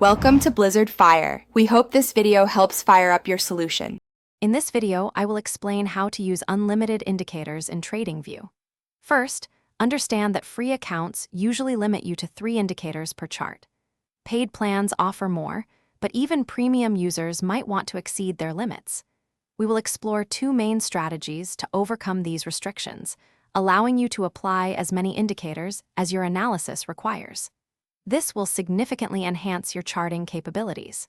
Welcome to Blizzard Fire. We hope this video helps fire up your solution. In this video, I will explain how to use unlimited indicators in TradingView. First, understand that free accounts usually limit you to 3 indicators per chart. Paid plans offer more, but even premium users might want to exceed their limits. We will explore 2 main strategies to overcome these restrictions, allowing you to apply as many indicators as your analysis requires. This will significantly enhance your charting capabilities.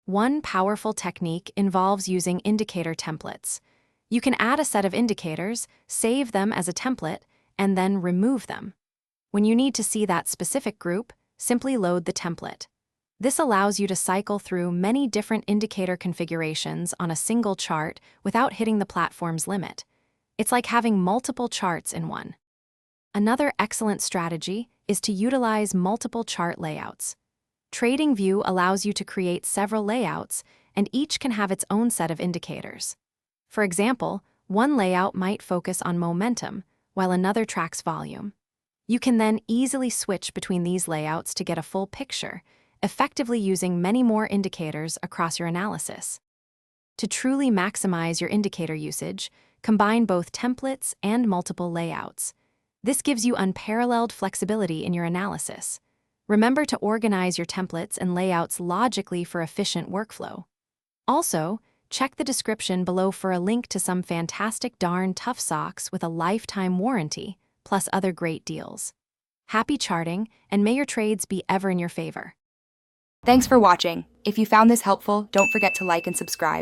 One powerful technique involves using indicator templates. You can add a set of indicators, save them as a template, and then remove them. When you need to see that specific group, simply load the template. This allows you to cycle through many different indicator configurations on a single chart without hitting the platform's limit. It's like having multiple charts in one. Another excellent strategy is to utilize multiple chart layouts. TradingView allows you to create several layouts, and each can have its own set of indicators. For example, one layout might focus on momentum, while another tracks volume. You can then easily switch between these layouts to get a full picture, effectively using many more indicators across your analysis. To truly maximize your indicator usage, combine both templates and multiple layouts. This gives you unparalleled flexibility in your analysis. Remember to organize your templates and layouts logically for efficient workflow. Also, check the description below for a link to some fantastic darn tough socks with a lifetime warranty, plus other great deals. Happy charting, and may your trades be ever in your favor. Thanks for watching. If you found this helpful, don't forget to like and subscribe.